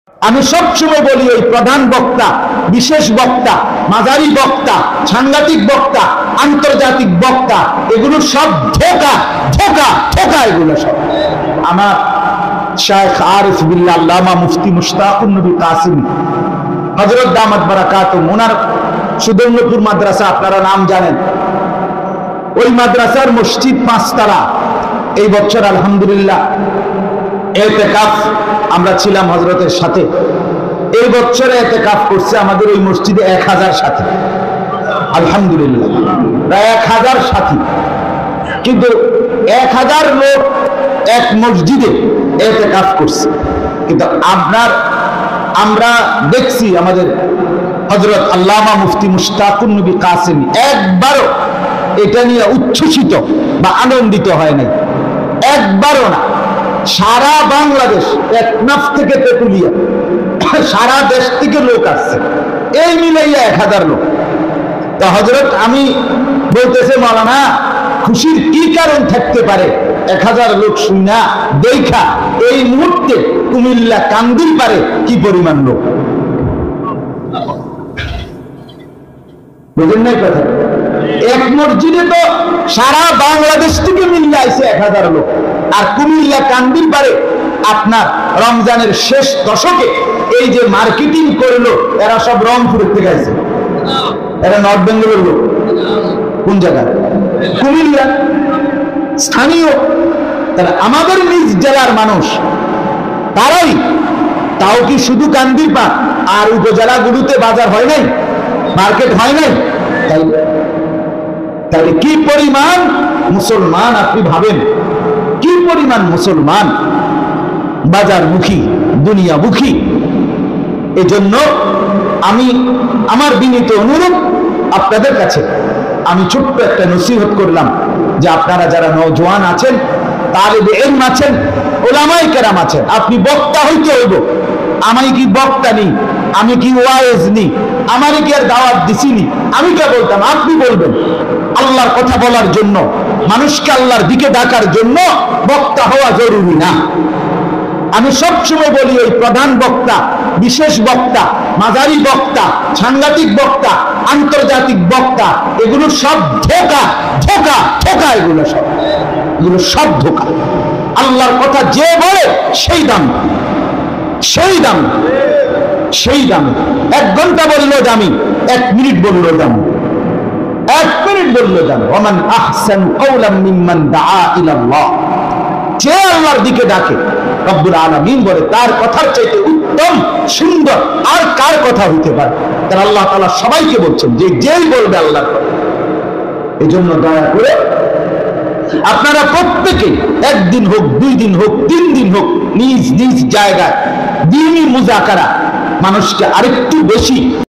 আমি সবসময় বলি ওই প্রধান বক্তা, বিশেষ বক্তা, মাঝারি বক্তা, সাংঘাতিক বক্তা, আন্তর্জাতিক বক্তা, এগুলো সব ধোঁকা ধোঁকা ধোঁকা। এগুলো সব আমার শায়েখ আরিফ বিল্লাহ আল্লামা মুফতি মুশতাকুন নবী কাসিমি হযরত দামাত বারাকাতুহু, ওনার সুদর্ণপুর মাদ্রাসা আপনারা নাম জানেন। ওই মাদ্রাসার মসজিদ 5 তলা। এই বছর আলহামদুলিল্লাহ ইতিকাফ আমরা ছিলাম হযরতের সাথে। এই বছরে ইতিকাফ করছে আমাদের ওই মসজিদে 1000 সাথী, আলহামদুলিল্লাহ প্রায় 1000 সাথী। কিন্তু 1000 লোক এক মসজিদে ইতিকাফ করছে। কিন্তু আমরা দেখছি আমাদের হযরত আল্লামা মুফতি মুশতাকুন নবী কাসিমি একবারও এটা নিয়ে উচ্ছ্বসিত বা আনন্দিত হয় নাই, একবারও না। সারা বাংলাদেশ, টেকনাফ থেকে তেতুলিয়া, সারা দেশ থেকে লোক আসছে, এই মিলাইয়া 1000 লোক। তা হযরত আমি বলতেছে, মাওলানা খুশির কি কারণ থাকতে পারে? 1000 লোক শুনা দেখা এই মুহূর্তে কুমিল্লা কান্দিল পারে কি পরিমাণ লোক, বুঝেন নাই কথা? এক মসজিদে তো সারা বাংলাদেশ থেকে মিল্লা আইছে 1000 লোক। আর কুমিল্লা কান্দিল পারে আপনার রমজানের শেষ দশকে এই যে মার্কেটিং করলো, এরা সব রংপুরের থেকে আইছে, এরা নর্থ বেঙ্গলের লোক। কোন জায়গায়? কুমিল্লা, স্থানীয়। তাহলে আমাদের নিজ জেলার মানুষ, তারাই। তাও কি শুধু কান্দিল পার আর উপজেলাগুলোতে বাজার হয় নাই, মার্কেট হয় নাই? তাহলে কি পরিমাণ মুসলমান আপনি ভাবেন, কি পরিমাণ মুসলমান বাজারমুখী, দুনিয়ামুখী। এজন্য আমি আমার বিনীত অনুরোধ আপনাদের কাছে, আমি ছোট্ট একটা নসিহত করলাম যে আপনারা যারা নওজোয়ান আছেন, তালিবে ইলম আছেন, উলামায়ে কেরাম আছেন, আপনি বক্তা হইতে হইব। আমি কি বক্তা নেই, আমি কি ওয়াইজ নেই, আমারে কি আর দাওয়াত দিছিনি? আমি কে বলতাম? আপনি বলবেন। আল্লাহর কথা বলার জন্য, মানুষকে আল্লাহর দিকে ডাকার জন্য বক্তা হওয়া জরুরি না। আমি সবসময় বলি ওই প্রধান বক্তা, বিশেষ বক্তা, মাঝারি বক্তা, সাংঘাতিক বক্তা, আন্তর্জাতিক বক্তা, এগুলো সব ধোঁকা ধোঁকা ধোঁকা। এগুলো সব ধোঁকা। আল্লাহর কথা যে বলে সেই দাম, সেই দাম, সেই দাম। 1 ঘন্টা বললো দামি, 1 মিনিট বললো দামি, 1 মিনিট বললো দামি। ওমান আহসানু কাওলাম মিম্মান দাআ ইলাল্লাহ। যে আল্লাহর দিকে ডাকে, রব্বুল আলামিন বলে তার কথার চাইতে উত্তম সুন্দর আর কার কথা হইতে পারে? তার আল্লাহ তাআলা সবাইকে বলছেন যে যেই বলবে আল্লাহর কথা। এজন্য দয়া করে আপনারা প্রত্যেকে 1 দিন হোক, 2 দিন হোক, 3 দিন হোক, নিজ নিজ জায়গায় দ্বীনি মুযাকারা মানুষকে আরেকটু বেশি